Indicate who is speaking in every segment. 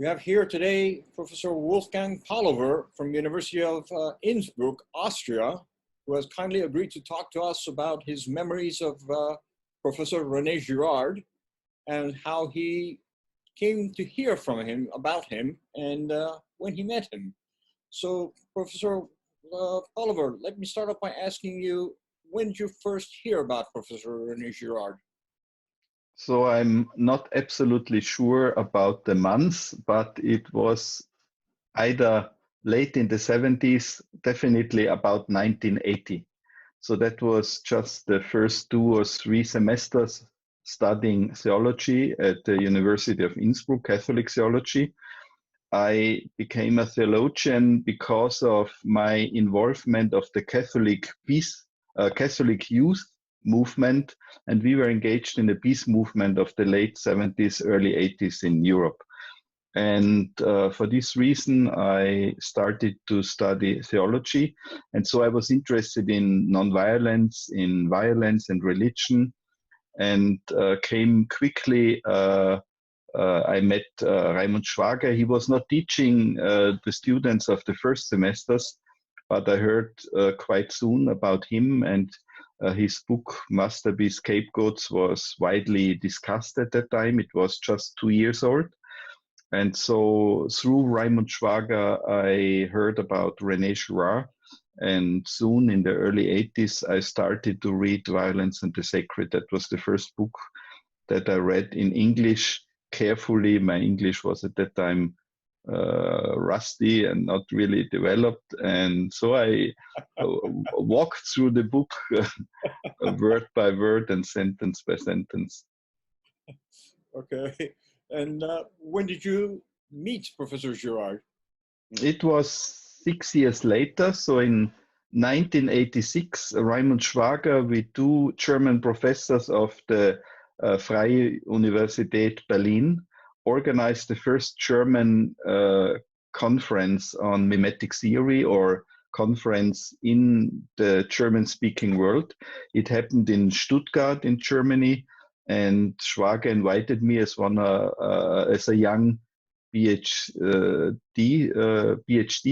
Speaker 1: We have here today Professor Wolfgang Palaver from University of Innsbruck, Austria, who has kindly agreed to talk to us about his memories of Professor René Girard and how he came to hear from him, about him, and when he met him. So, Professor Palaver, let me start off by asking you, when did you first hear about Professor René Girard?
Speaker 2: So I'm not absolutely sure about the months, but it was either late in the 70s, definitely about 1980. So that was just the first 2 or 3 semesters studying theology at the University of Innsbruck, Catholic Theology. I became a theologian because of my involvement of the Catholic youth movement, and we were engaged in the peace movement of the late 70s, early 80s in Europe. And for this reason, I started to study theology. And so I was interested in nonviolence, in violence and religion, and came quickly. I met Raimund Schwager. He was not teaching the students of the first semesters, but I heard quite soon about him, and his book, Must There Be Scapegoats, was widely discussed at that time. It was just 2 years old. And so through Raimund Schwager, I heard about René Girard. And soon in the early 80s, I started to read Violence and the Sacred. That was the first book that I read in English carefully. My English was at that time rusty and not really developed, and so I walked through the book word by word and sentence by sentence.
Speaker 1: Okay, and when did you meet Professor Girard?
Speaker 2: It was 6 years later, so in 1986, Raimund Schwager with 2 German professors of the Freie Universität Berlin organized the first German conference on mimetic theory, or conference in the German-speaking world. It happened in Stuttgart in Germany, and Schwager invited me as a young PhD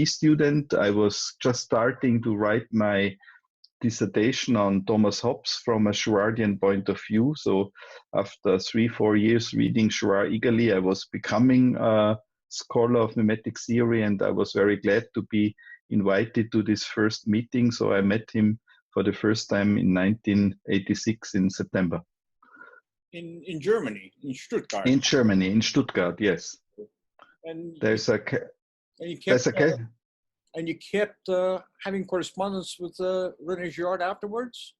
Speaker 2: student. I was just starting to write my dissertation on Thomas Hobbes from a Girardian point of view. So after 3-4 years reading Girard eagerly, I was becoming a scholar of mimetic theory, and I was very glad to be invited to this first meeting. So I met him for the first time in 1986 in September.
Speaker 1: In Germany, in Stuttgart?
Speaker 2: In Germany, in Stuttgart, yes.
Speaker 1: And you kept having correspondence with René Girard afterwards?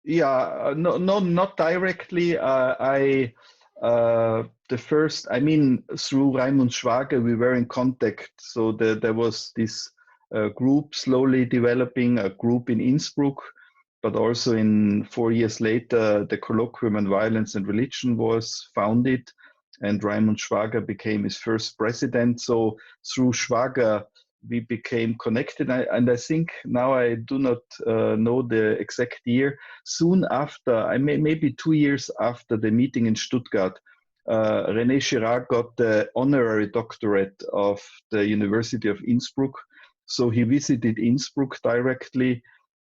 Speaker 2: Yeah, no, not directly. Through Raimund Schwager, we were in contact. So there was this group slowly developing, a group in Innsbruck, but also 4 years later, the Colloquium on Violence and Religion was founded, and Raimund Schwager became his first president. So through Schwager, we became connected, and I think now I do not know the exact year. Soon after, maybe 2 years after the meeting in Stuttgart, René Girard got the honorary doctorate of the University of Innsbruck. So he visited Innsbruck directly,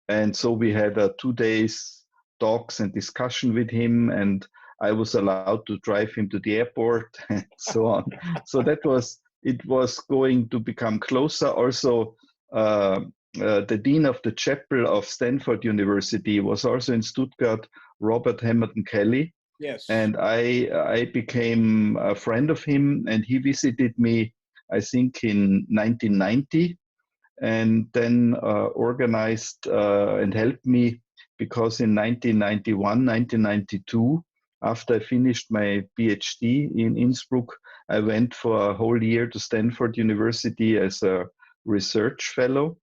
Speaker 2: and so we had 2 days talks and discussion with him, and I was allowed to drive him to the airport and so on. So it was going to become closer. Also, the dean of the chapel of Stanford University was also in Stuttgart, Robert Hamilton Kelly.
Speaker 1: Yes.
Speaker 2: And I became a friend of him, and he visited me, I think, in 1990, and then organized and helped me, because in 1991, 1992, after I finished my PhD in Innsbruck, I went for a whole year to Stanford University as a research fellow.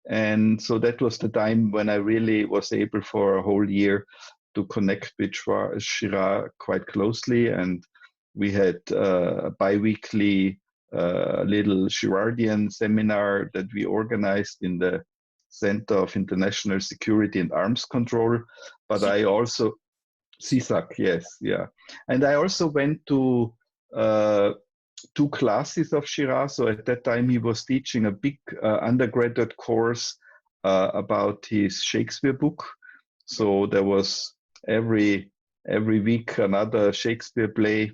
Speaker 2: And so that was the time when I really was able for a whole year to connect with Girard quite closely. And we had a bi-weekly little Girardian seminar that we organized in the Center of International Security and Arms Control. But I also... CISAC, yes, yeah. And I also went to two classes of Girard. So at that time, he was teaching a big undergraduate course about his Shakespeare book. So there was every week another Shakespeare play,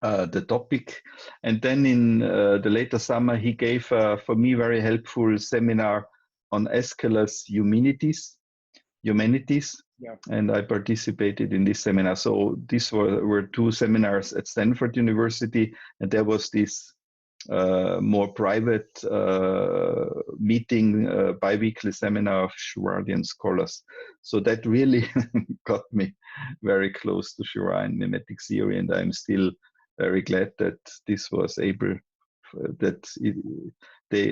Speaker 2: the topic. And then in the later summer, he gave for me very helpful seminar on Aeschylus' Humanities.
Speaker 1: Yeah.
Speaker 2: And I participated in this seminar. So these were two seminars at Stanford University, and there was this more private meeting, bi-weekly seminar of Girardian scholars. So that really got me very close to Girard and mimetic theory, and I'm still very glad that this was able,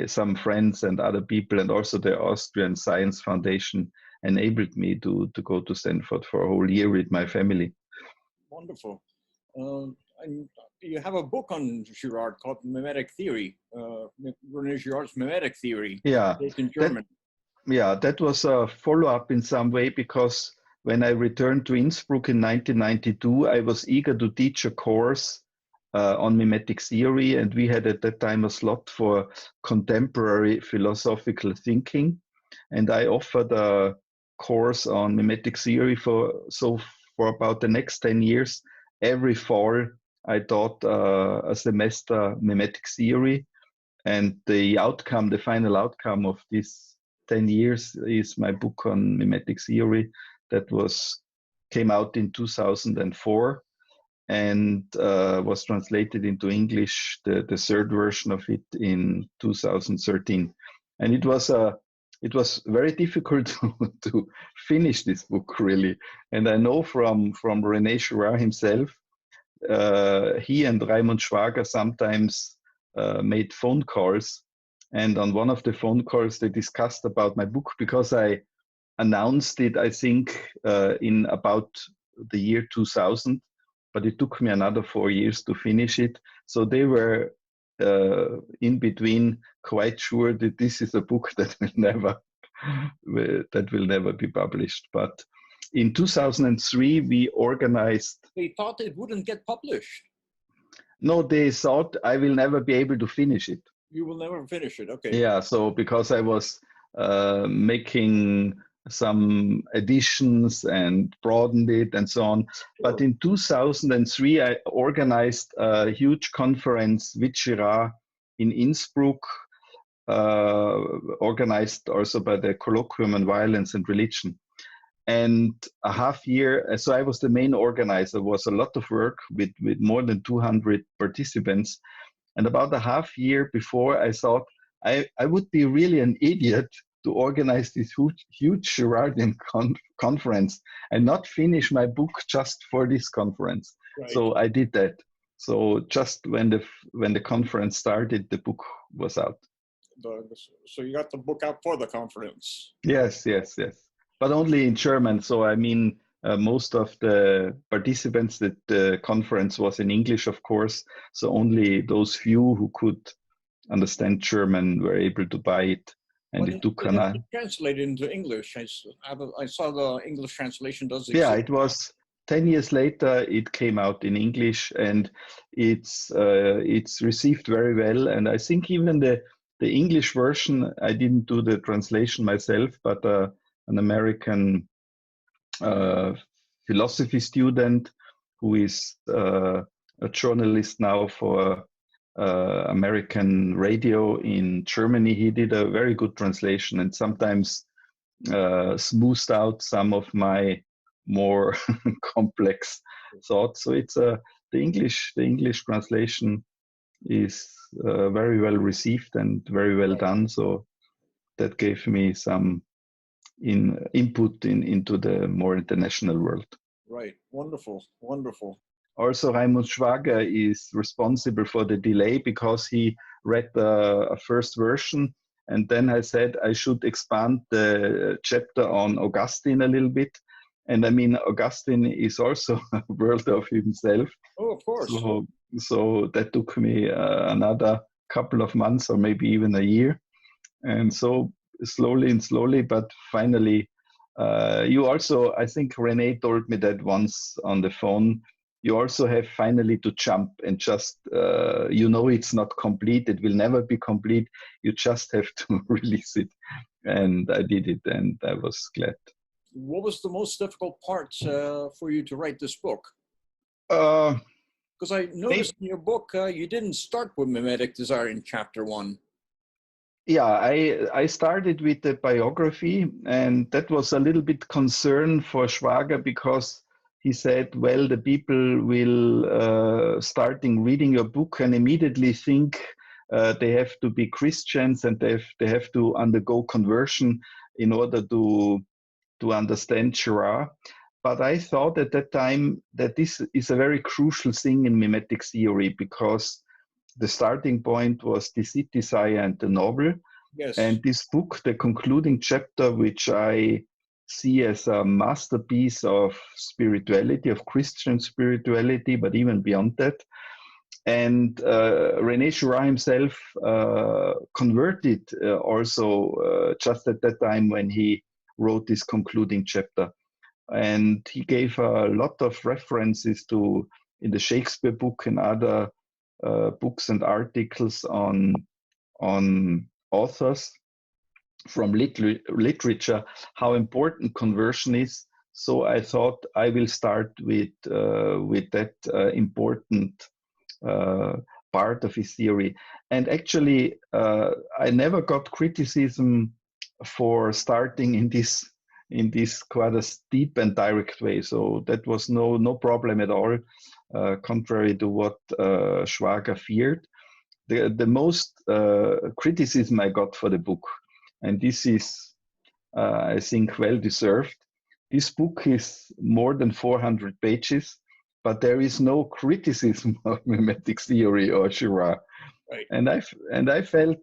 Speaker 2: some friends and other people, and also the Austrian Science Foundation, enabled me to go to Stanford for a whole year with my family.
Speaker 1: Wonderful. And you have a book on Girard called Mimetic Theory, René Girard's Mimetic Theory,
Speaker 2: yeah,
Speaker 1: in German.
Speaker 2: That was a follow-up in some way, because when I returned to Innsbruck in 1992, I was eager to teach a course on mimetic theory, and we had at that time a slot for contemporary philosophical thinking, and I offered a course on mimetic theory for about the next 10 years. Every fall I taught a semester mimetic theory, and the final outcome of this 10 years is my book on mimetic theory that came out in 2004 and was translated into English, the third version of it, in 2013. And it was very difficult to finish this book, really. And I know from René Girard himself, he and Raimund Schwager sometimes made phone calls. And on one of the phone calls, they discussed about my book, because I announced it, I think, in about the year 2000. But it took me another 4 years to finish it. So they were in between quite sure that this is a book that will never be published. But in 2003, we organized.
Speaker 1: They thought it wouldn't get published.
Speaker 2: No, they thought I will never be able to finish it.
Speaker 1: You will never finish it, okay.
Speaker 2: Yeah, so because I was making some additions and broadened it and so on. Sure. But in 2003, I organized a huge conference with Girard in Innsbruck, organized also by the Colloquium on Violence and Religion. And a half year, so I was the main organizer. It was a lot of work with more than 200 participants. And about a half year before, I thought I would be really an idiot to organize this huge Girardian conference and not finish my book just for this conference. Right. So I did that. So just when the conference started, the book was out.
Speaker 1: So you got the book out for the conference?
Speaker 2: Yes. But only in German. So I mean, most of the participants at the conference was in English, of course. So only those few who could understand German were able to buy it. And it took
Speaker 1: translated into English. I saw the English translation does exist.
Speaker 2: Yeah, it was 10 years later. It came out in English, and it's received very well. And I think even the English version, I didn't do the translation myself, but an American philosophy student who is a journalist now for American radio in Germany. He did a very good translation and sometimes smoothed out some of my more complex thoughts. So it's the English translation is very well received and very well done. So that gave me some input into the more international world.
Speaker 1: Right. Wonderful.
Speaker 2: Also, Raimund Schwager is responsible for the delay because he read a first version, and then I said I should expand the chapter on Augustine a little bit. And I mean, Augustine is also a world of himself.
Speaker 1: Oh, of course.
Speaker 2: So that took me another couple of months or maybe even a year. And so slowly, but finally, you also, I think René told me that once on the phone, you also have finally to jump and just, it's not complete. It will never be complete. You just have to release it. And I did it, and I was glad.
Speaker 1: What was the most difficult part for you to write this book?
Speaker 2: Because
Speaker 1: I noticed in your book, you didn't start with mimetic desire in chapter 1.
Speaker 2: Yeah, I started with the biography, and that was a little bit concern for Schwager, because he said, well, the people will starting reading your book and immediately think they have to be Christians, and they have to undergo conversion in order to understand Girard. But I thought at that time that this is a very crucial thing in mimetic theory, because the starting point was the deceit, desire, and the noble.
Speaker 1: Yes.
Speaker 2: And this book, the concluding chapter, which I see as a masterpiece of spirituality, of Christian spirituality, but even beyond that. And René Girard himself converted also just at that time when he wrote this concluding chapter. And he gave a lot of references to, in the Shakespeare book and other books and articles on authors from literature, how important conversion is. So I thought I will start with that important part of his theory. And actually, I never got criticism for starting in this quite a steep and direct way. So that was no problem at all, contrary to what Schwager feared. The most criticism I got for the book, and this is, I think, well deserved. This book is more than 400 pages, but there is no criticism of mimetic theory or Girard.
Speaker 1: Right.
Speaker 2: And I felt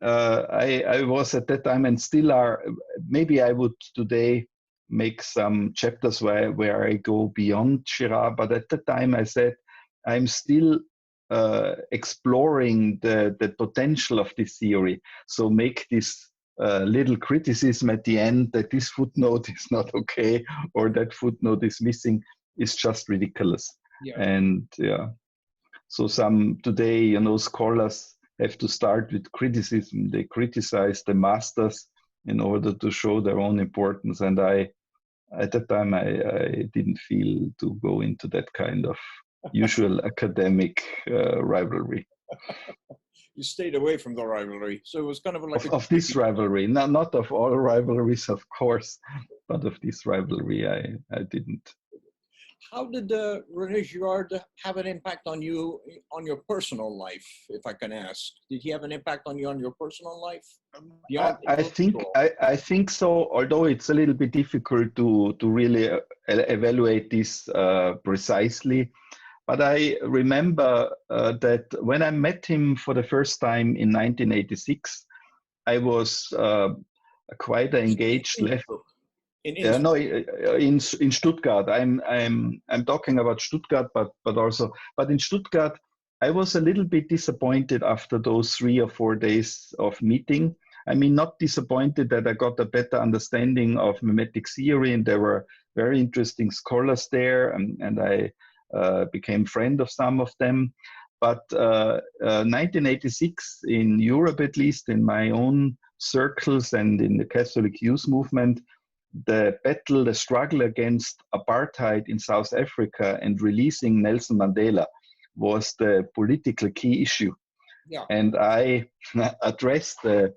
Speaker 2: I was at that time, and still are, maybe I would today make some chapters where I go beyond Girard, but at the time I said, I'm still exploring the potential of this theory. So make this little criticism at the end that this footnote is not okay, or that footnote is missing, is just ridiculous.
Speaker 1: Yeah.
Speaker 2: And yeah, so some today, scholars have to start with criticism. They criticize the masters in order to show their own importance. And at that time, I didn't feel to go into that kind of usual academic rivalry.
Speaker 1: You stayed away from the rivalry. So it was kind of like
Speaker 2: of this rivalry, not of all rivalries, of course, but of this rivalry, I didn't.
Speaker 1: How did René Girard have an impact on you, on your personal life, if I can ask? Did he have an impact on you on your personal life?
Speaker 2: I think so, although it's a little bit difficult to really evaluate this precisely. But I remember that when I met him for the first time in 1986, I was quite engaged. In Stuttgart. I'm talking about Stuttgart, but in Stuttgart, I was a little bit disappointed after those 3 or 4 days of meeting. I mean, not disappointed that I got a better understanding of mimetic theory, and there were very interesting scholars there, and I became friend of some of them. But 1986, in Europe at least, in my own circles and in the Catholic youth movement, the struggle against apartheid in South Africa and releasing Nelson Mandela was the political key issue.
Speaker 1: Yeah.
Speaker 2: And I addressed the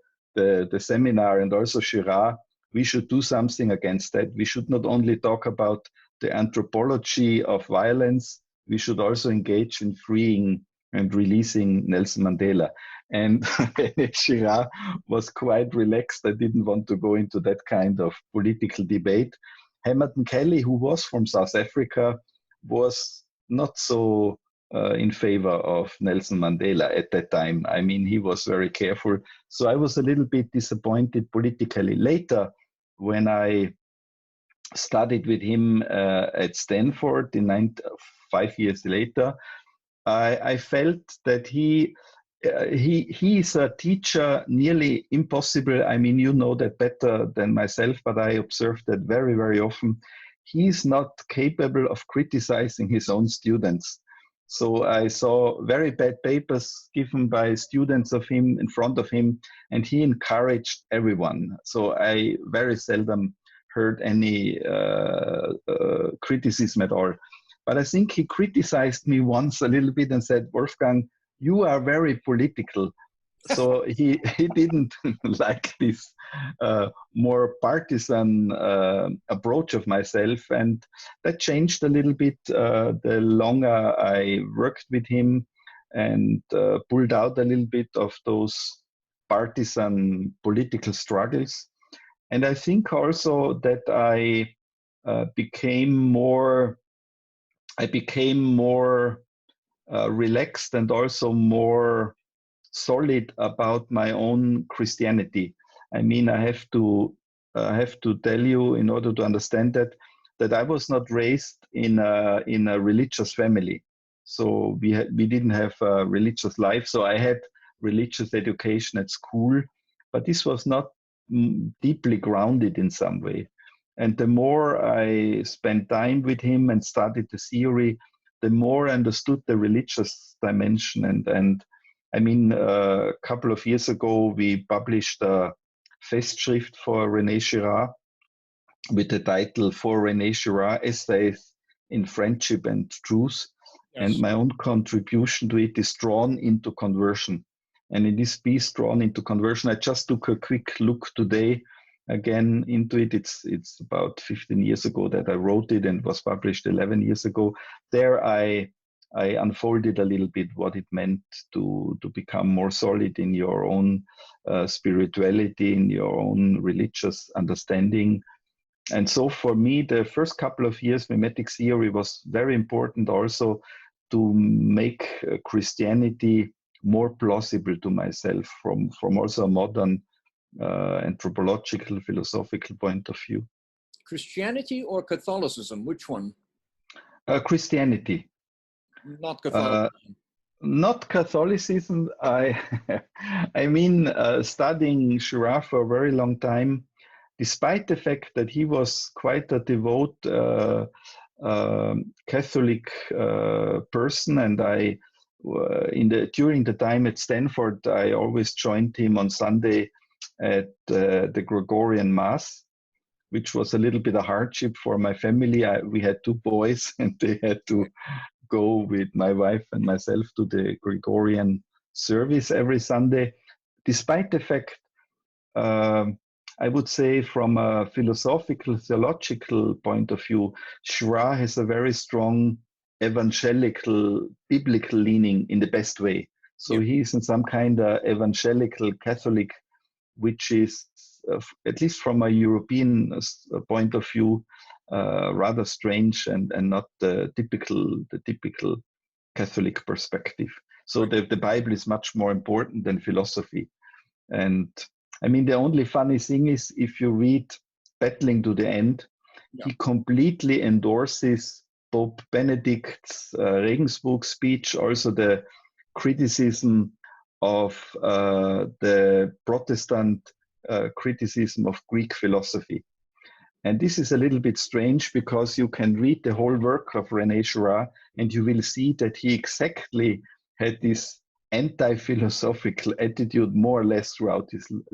Speaker 2: seminar, and also Girard, we should do something against that. We should not only talk about the anthropology of violence, we should also engage in freeing and releasing Nelson Mandela. And Girard was quite relaxed. I didn't want to go into that kind of political debate. Hamilton Kelly, who was from South Africa, was not so in favor of Nelson Mandela at that time. I mean, he was very careful. So I was a little bit disappointed politically. Later, when I studied with him at Stanford 5 years later, I felt that he is a teacher nearly impossible. I mean, you know that better than myself, but I observed that very, very often. he's not capable of criticizing his own students. So I saw very bad papers given by students of him in front of him, and he encouraged everyone. So I very seldom heard any criticism at all. But I think he criticized me once a little bit and said, Wolfgang, you are very political. So he didn't like this more partisan approach of myself, and that changed a little bit the longer I worked with him and pulled out a little bit of those partisan political struggles. And I think also that I became more relaxed and also more solid about my own Christianity. I mean, I have to tell you, in order to understand that I was not raised in a religious family. So we didn't have a religious life. So I had religious education at school, but this was not deeply grounded in some way. And the more I spent time with him and studied the theory, the more I understood the religious dimension. And I mean, a couple of years ago, we published a Festschrift for René Girard with the title For René Girard, Essays in Friendship and Truth. Yes. And my own contribution to it is Drawn into Conversion. And in this piece, Drawn into Conversion, I just took a quick look today again into it. It's about 15 years ago that I wrote it and was published 11 years ago. There I unfolded a little bit what it meant to become more solid in your own spirituality, in your own religious understanding. And so for me, the first couple of years, mimetic theory was very important also to make Christianity more plausible to myself from also a modern anthropological, philosophical point of view.
Speaker 1: Christianity or Catholicism? Which one?
Speaker 2: Christianity.
Speaker 1: Not Catholicism.
Speaker 2: Not Catholicism. I mean, studying Girard for a very long time, despite the fact that he was quite a devout Catholic person, and during the time at Stanford, I always joined him on Sunday at the Gregorian Mass, which was a little bit a hardship for my family. We had two boys, and they had to go with my wife and myself to the Gregorian service every Sunday. Despite the fact, I would say from a philosophical, theological point of view, Girard has a very strong evangelical, biblical leaning in the best way. So he's in some kind of evangelical Catholic, which is, at least from a European point of view, rather strange and not the typical Catholic perspective. So the Bible is much more important than philosophy. And I mean, the only funny thing is, if you read Battling to the End, he completely endorses Pope Benedict's Regensburg speech, also the criticism of the Protestant criticism of Greek philosophy. And this is a little bit strange, because you can read the whole work of René Girard and you will see that he exactly had this anti-philosophical attitude more or less throughout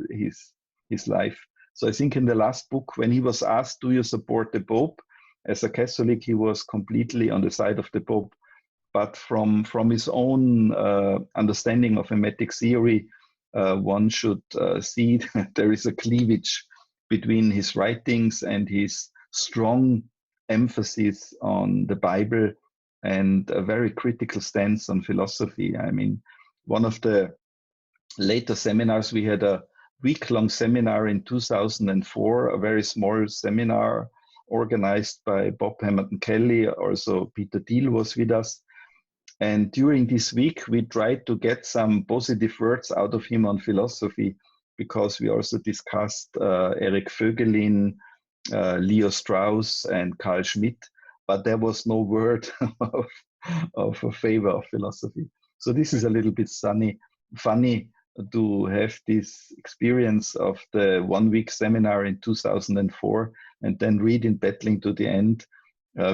Speaker 2: his life. So I think in the last book, when he was asked, do you support the Pope? As a Catholic, he was completely on the side of the Pope. But from his own understanding of mimetic theory, one should see that there is a cleavage between his writings and his strong emphasis on the Bible and a very critical stance on philosophy. I mean, one of the later seminars, we had a week-long seminar in 2004, a very small seminar organized by Bob Hamilton Kelly. Also, Peter Thiel was with us. And during this week, we tried to get some positive words out of him on philosophy, because we also discussed Eric Voegelin, Leo Strauss, and Carl Schmitt, but there was no word of a favor of philosophy. So this is a little bit funny to have this experience of the 1 week seminar in 2004 and then read in Battling to the End,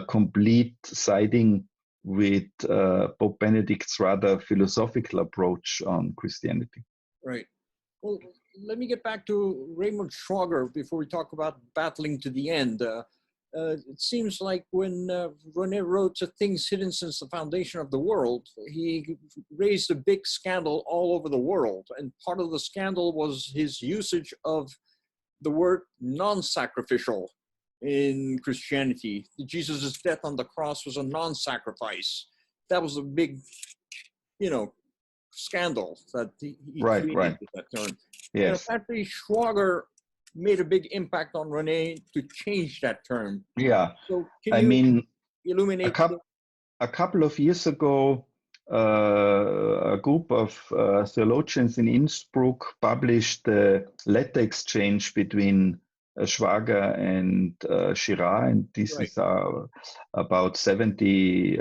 Speaker 2: complete siding with Pope Benedict's rather philosophical approach on Christianity.
Speaker 1: Right. Well, let me get back to Raymond Schwager before we talk about Battling to the End. It seems like when René wrote Things Hidden Since the Foundation of the World, he raised a big scandal all over the world. And part of the scandal was his usage of the word non-sacrificial in Christianity. Jesus' death on the cross was a non-sacrifice. That was a big, scandal that he created that term.
Speaker 2: Yes.
Speaker 1: And apparently Schwager made a big impact on René to change that term.
Speaker 2: Yeah.
Speaker 1: So can you illuminate?
Speaker 2: A couple of years ago, a group of theologians in Innsbruck published a letter exchange between Schwager and Girard, and this is about 70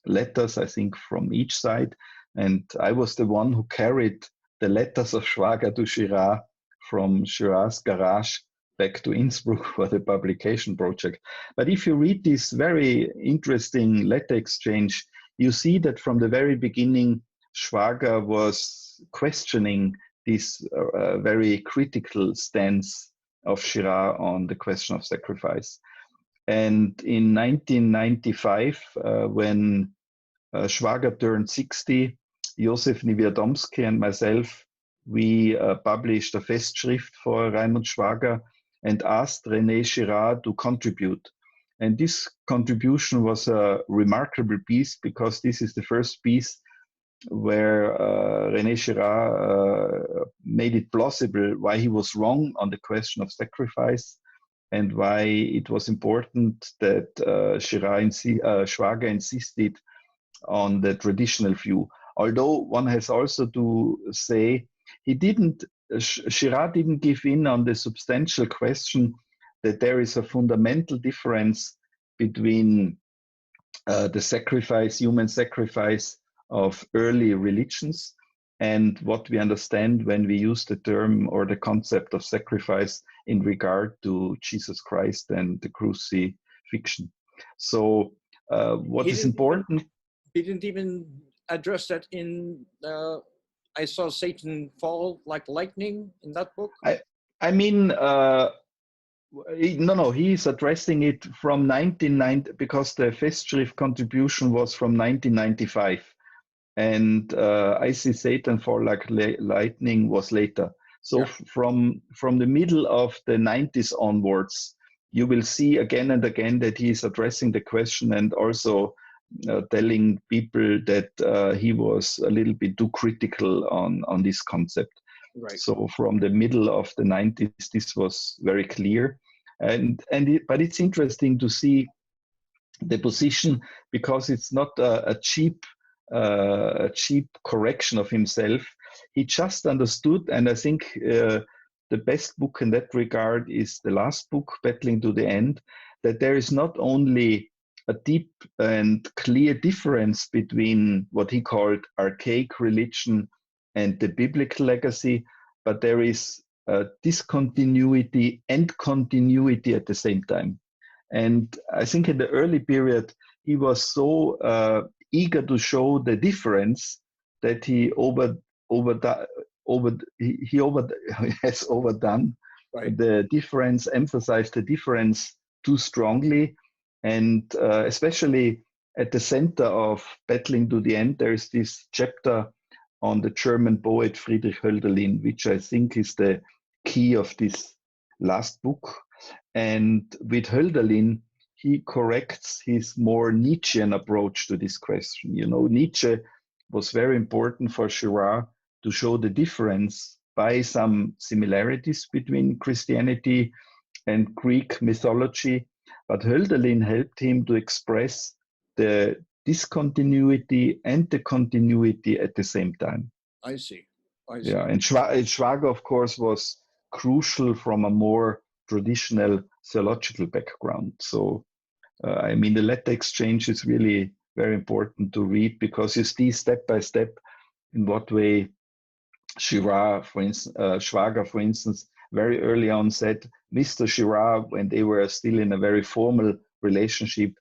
Speaker 2: letters, I think, from each side. And I was the one who carried the letters of Schwager to Girard from Girard's garage back to Innsbruck for the publication project. But if you read this very interesting letter exchange, you see that from the very beginning, Schwager was questioning this very critical stance of Girard on the question of sacrifice. And in 1995, when Schwager turned 60, Josef Niewiadomski and myself, we published a Festschrift for Raimund Schwager and asked René Girard to contribute. And this contribution was a remarkable piece because this is the first piece where René Girard made it plausible why he was wrong on the question of sacrifice and why it was important that Schwager insisted on the traditional view. Although one has also to say Girard didn't give in on the substantial question that there is a fundamental difference between the sacrifice, human sacrifice of early religions and what we understand when we use the term or the concept of sacrifice in regard to Jesus Christ and the crucifixion. So what is important...
Speaker 1: He didn't even address that in... I saw Satan fall like lightning in that book.
Speaker 2: I mean, no, he is addressing it from 1990 because the Festschrift contribution was from 1995, and I see Satan fall like lightning was later. So from the middle of the 90s onwards, you will see again and again that he is addressing the question and also telling people that he was a little bit too critical on this concept.
Speaker 1: Right.
Speaker 2: So from the middle of the 90s, this was very clear. But it's interesting to see the position because it's not a cheap correction of himself. He just understood, and I think the best book in that regard is the last book, Battling to the End, that there is not only a deep and clear difference between what he called archaic religion and the biblical legacy, but there is a discontinuity and continuity at the same time. And I think in the early period, he was so eager to show the difference that he has overdone the difference, emphasized the difference too strongly. And especially at the center of Battling to the End, there is this chapter on the German poet Friedrich Hölderlin, which I think is the key of this last book. And with Hölderlin, he corrects his more Nietzschean approach to this question. You know, Nietzsche was very important for Girard to show the difference by some similarities between Christianity and Greek mythology. But Hölderlin helped him to express the discontinuity and the continuity at the same time.
Speaker 1: I see.
Speaker 2: Yeah, and Schwager, of course, was crucial from a more traditional theological background. So, I mean, the letter exchange is really very important to read because you see step by step in what way Schwager, for instance, very early on said Mr. Girard, when they were still in a very formal relationship,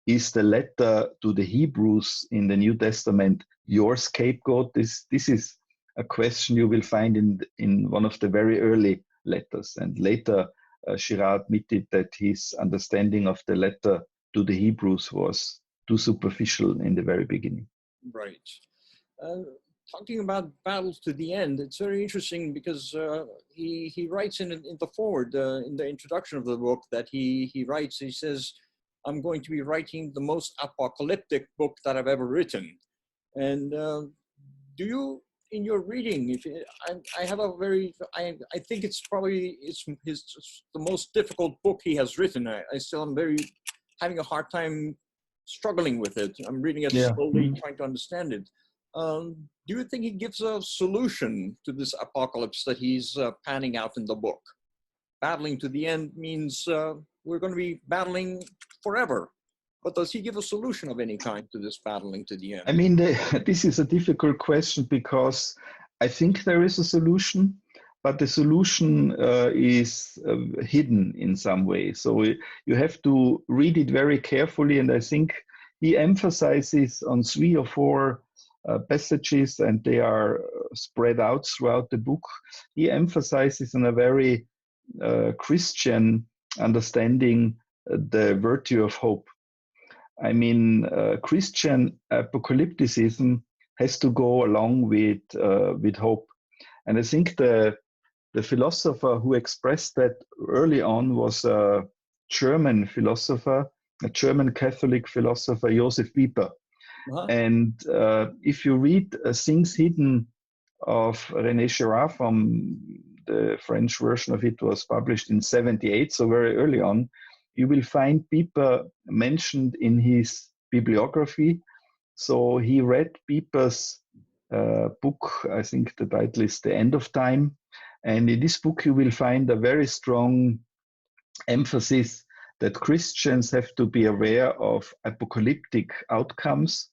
Speaker 2: is the letter to the Hebrews in the New Testament your scapegoat? This is a question you will find in one of the very early letters. And later, Girard admitted that his understanding of the letter to the Hebrews was too superficial in the very beginning.
Speaker 1: Right. Talking about battles to the end, it's very interesting because he writes in the foreword, in the introduction of the book, that he says, I'm going to be writing the most apocalyptic book that I've ever written. And do you, in your reading, I have a very, I think it's probably the most difficult book he has written. I still am having a hard time struggling with it. I'm reading it slowly, trying to understand it. Do you think he gives a solution to this apocalypse that he's panning out in the book? Battling to the end means we're going to be battling forever. But does he give a solution of any kind to this battling to the end?
Speaker 2: I mean, this is a difficult question because I think there is a solution, but the solution is hidden in some way. So you have to read it very carefully. And I think he emphasizes on 3 or 4 passages, and they are spread out throughout the book. He emphasizes in a very Christian understanding the virtue of hope. I mean, Christian apocalypticism has to go along with hope. And I think the philosopher who expressed that early on was a German philosopher, a German Catholic philosopher, Joseph Pieper. And if you read Things Hidden of René Girard, from the French version of it was published in 1978, so very early on, you will find Pieper mentioned in his bibliography. So he read Pieper's book, I think the title is The End of Time. And in this book, you will find a very strong emphasis that Christians have to be aware of apocalyptic outcomes,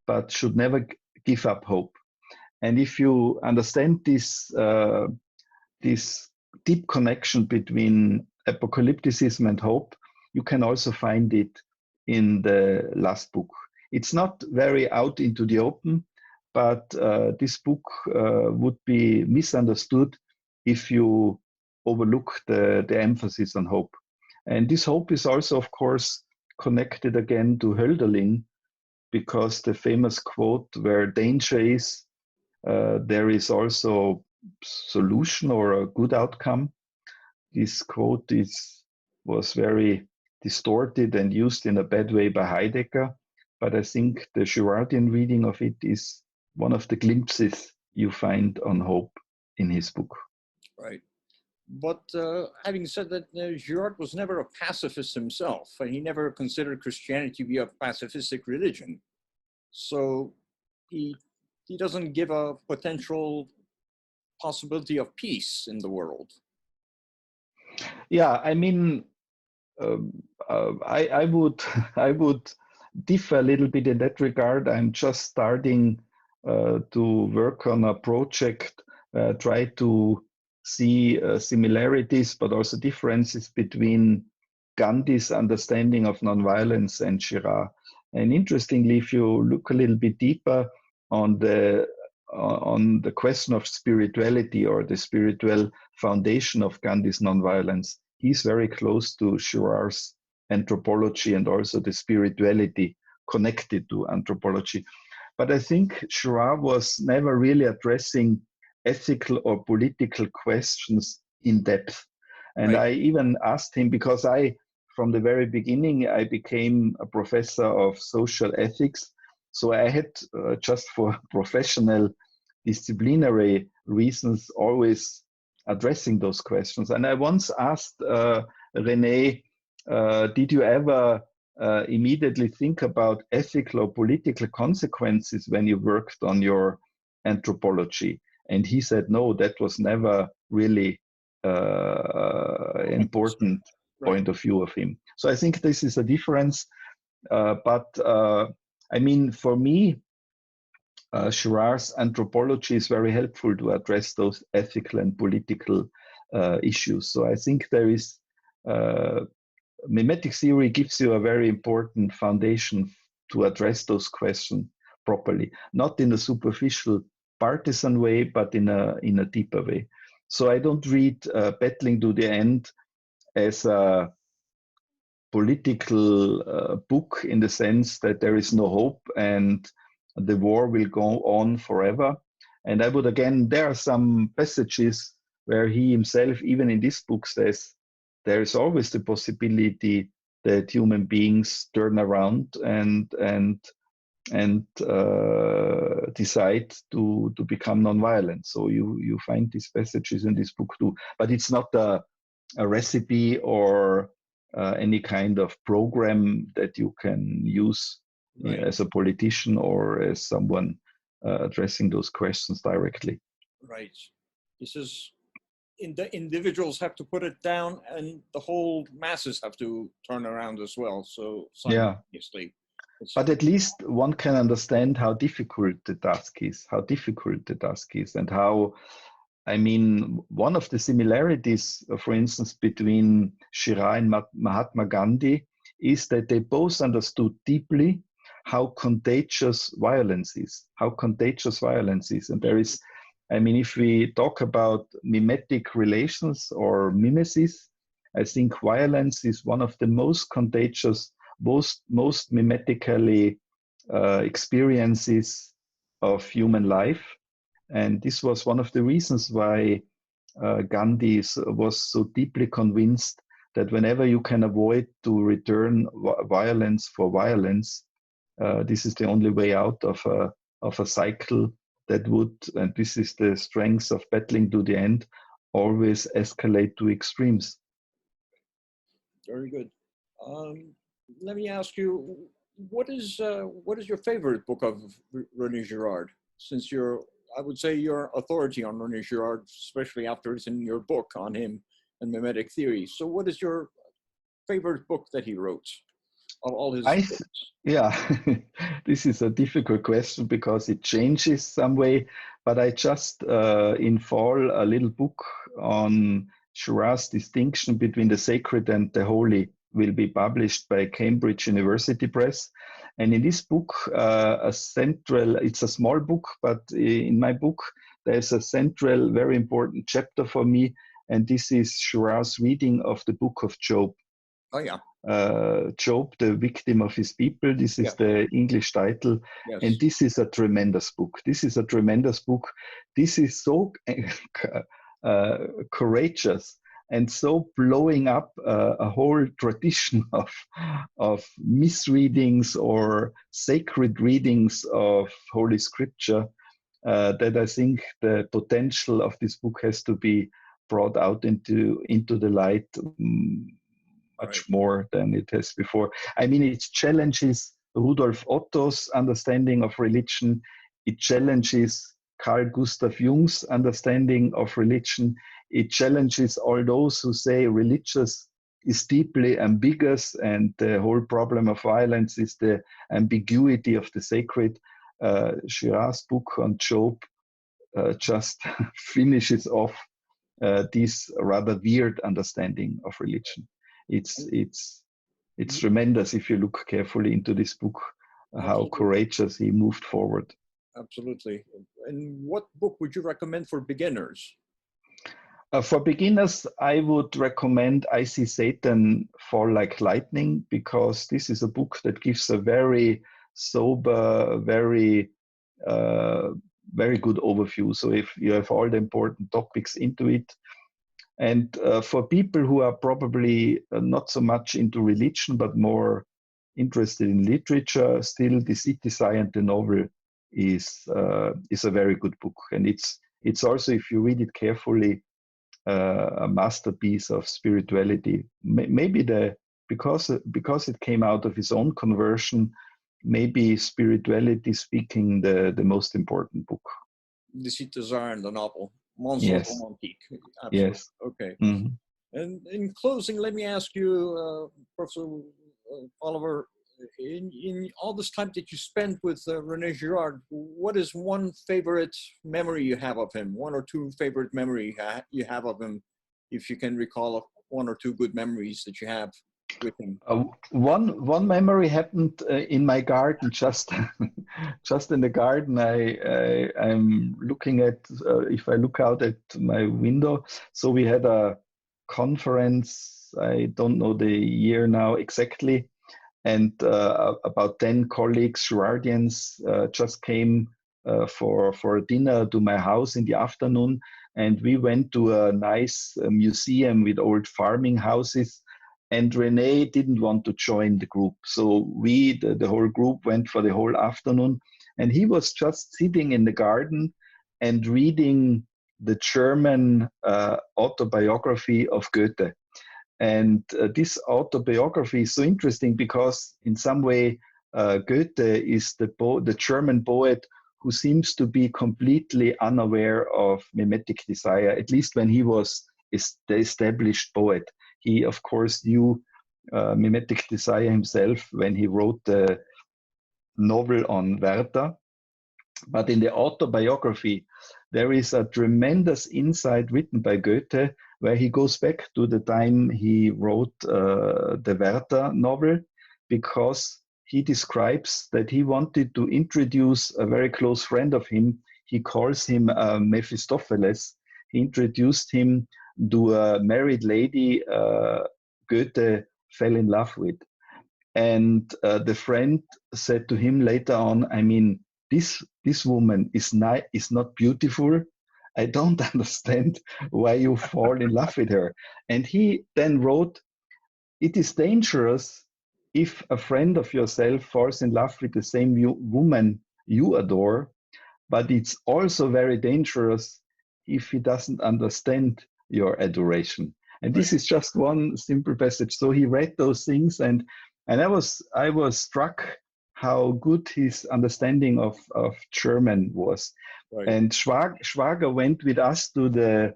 Speaker 2: but should never give up hope. And if you understand this deep connection between apocalypticism and hope, you can also find it in the last book. It's not very out into the open, but this book would be misunderstood if you overlook the emphasis on hope. And this hope is also, of course, connected again to Hölderlin, because the famous quote, where danger is, there is also solution or a good outcome. This quote was very distorted and used in a bad way by Heidegger, but I think the Girardian reading of it is one of the glimpses you find on hope in his book.
Speaker 1: Right. But having said that, Girard was never a pacifist himself, and he never considered Christianity to be a pacifistic religion. So he doesn't give a potential possibility of peace in the world.
Speaker 2: Yeah, I mean, I would differ a little bit in that regard. I'm just starting to work on a project, try to see similarities, but also differences between Gandhi's understanding of nonviolence and Girard. And interestingly, if you look a little bit deeper on the question of spirituality or the spiritual foundation of Gandhi's nonviolence, he's very close to Girard's anthropology and also the spirituality connected to anthropology. But I think Girard was never really addressing ethical or political questions in depth. And right. I even asked him, because from the very beginning, I became a professor of social ethics. So I had, just for professional disciplinary reasons, always addressing those questions. And I once asked René, did you ever immediately think about ethical or political consequences when you worked on your anthropology? And he said, no, that was never really important point of view of him. So I think this is a difference. But I mean, for me, Girard's anthropology is very helpful to address those ethical and political issues. So I think there is mimetic theory gives you a very important foundation to address those questions properly, not in a superficial partisan way, but in a deeper way. So I don't read Battling to the End as a political book in the sense that there is no hope and the war will go on forever. And I would again, there are some passages where he himself, even in this book, says there is always the possibility that human beings turn around and decide to become non-violent. So you find these passages in this book too, but it's not a recipe or any kind of program that you can use as a politician or as someone addressing those questions directly.
Speaker 1: Right. This is, the individuals have to put it down and the whole masses have to turn around as well. So simultaneously. Yeah.
Speaker 2: But at least one can understand how difficult the task is, and how, I mean, one of the similarities, for instance, between Girard and Mahatma Gandhi is that they both understood deeply how contagious violence is, And there is, I mean, if we talk about mimetic relations or mimesis, I think violence is one of the most contagious, most mimetically experiences of human life. And this was one of the reasons why Gandhi was so deeply convinced that whenever you can avoid to return violence for violence, this is the only way out of a cycle that would, and this is the strength of battling to the end, always escalate to extremes.
Speaker 1: Very good. Let me ask you, what is your favorite book of René Girard? Since I would say you're authority on René Girard, especially after it's in your book on him and mimetic theory. So what is your favorite book that he wrote of all his books?
Speaker 2: Yeah, this is a difficult question because it changes some way, but I just in fall a little book on Girard's distinction between the sacred and the holy will be published by Cambridge University Press. And in this book, it's a small book, but in my book, there's a central, very important chapter for me, and this is Girard's reading of the book of Job.
Speaker 1: Oh, yeah.
Speaker 2: Job, the victim of his people. This is the English title. Yes. And this is a tremendous book. This is so courageous and so blowing up a whole tradition of misreadings or sacred readings of Holy Scripture that I think the potential of this book has to be brought out into the light much more than it has before. I mean, it challenges Rudolf Otto's understanding of religion. It challenges Carl Gustav Jung's understanding of religion. It challenges all those who say religious is deeply ambiguous and the whole problem of violence is the ambiguity of the sacred. Girard's book on Job just finishes off this rather weird understanding of religion. It's tremendous if you look carefully into this book, how courageous he moved forward.
Speaker 1: Absolutely. And what book would you recommend for beginners?
Speaker 2: For beginners, I would recommend I See Satan Fall Like Lightning, because this is a book that gives a very sober, very good overview. So if you have all the important topics into it. And for people who are probably not so much into religion, but more interested in literature, still The City Sign the Novel is a very good book. And it's also, if you read it carefully, a masterpiece of spirituality. Maybe because it came out of his own conversion, maybe spirituality speaking the most important book.
Speaker 1: The City Sign the Novel.
Speaker 2: Yes.
Speaker 1: Romantique.
Speaker 2: Yes.
Speaker 1: Okay.
Speaker 2: Mm-hmm.
Speaker 1: And in closing, let me ask you, Professor Palaver, in all this time that you spent with René Girard, what is one favorite memory you have of him? One or two favorite memory you have of him if you can recall one or two good memories that you have with him.
Speaker 2: One memory happened in my garden, just just in the garden. I'm looking at if I look out at my window. So we had a conference. I don't know the year now exactly, and about 10 colleagues, Girardians, just came for a dinner to my house in the afternoon, and we went to a nice museum with old farming houses. And René didn't want to join the group. So we, the whole group, went for the whole afternoon. And he was just sitting in the garden and reading the German autobiography of Goethe. And this autobiography is so interesting because in some way, Goethe is the German poet who seems to be completely unaware of mimetic desire, at least when he was the established poet. He, of course, knew mimetic desire himself when he wrote the novel on Werther. But in the autobiography, there is a tremendous insight written by Goethe where he goes back to the time he wrote the Werther novel, because he describes that he wanted to introduce a very close friend of him. He calls him Mephistopheles. He introduced him to a married lady Goethe fell in love with. And the friend said to him later on, I mean, this woman is not beautiful. I don't understand why you fall in love with her. And he then wrote, it is dangerous if a friend of yourself falls in love with the same woman you adore, but it's also very dangerous if he doesn't understand your adoration. And this is just one simple passage. So he read those things, and I was struck how good his understanding of German was. Right. And Schwager went with us to the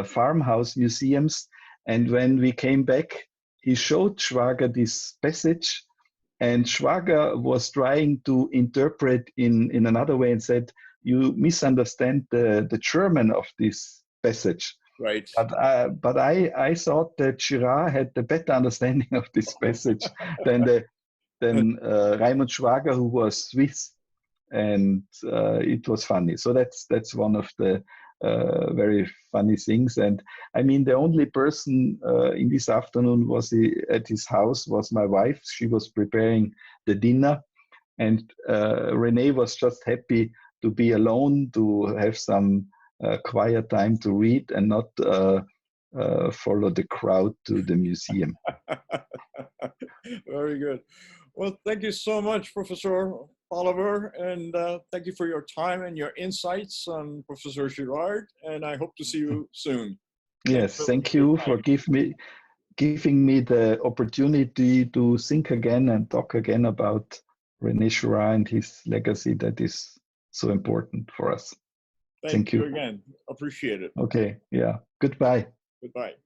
Speaker 2: farmhouse museums, and when we came back, he showed Schwager this passage, and Schwager was trying to interpret in another way and said, you misunderstand the German of this passage.
Speaker 1: Right.
Speaker 2: But I thought that Girard had the better understanding of this passage than Raimund Schwager, who was Swiss, and it was funny. So that's one of the very funny things. And I mean, the only person in this afternoon at his house was my wife. She was preparing the dinner, and René was just happy to be alone, to have some quiet time to read and not follow the crowd to the museum.
Speaker 1: Very good. Well, thank you so much, Professor Palaver, and thank you for your time and your insights on Professor Girard, and I hope to see you soon.
Speaker 2: Yes, thank you for giving me the opportunity to think again and talk again about René Girard and his legacy that is so important for us.
Speaker 1: Thank you again. Appreciate it.
Speaker 2: Okay, yeah. Goodbye.
Speaker 1: Goodbye.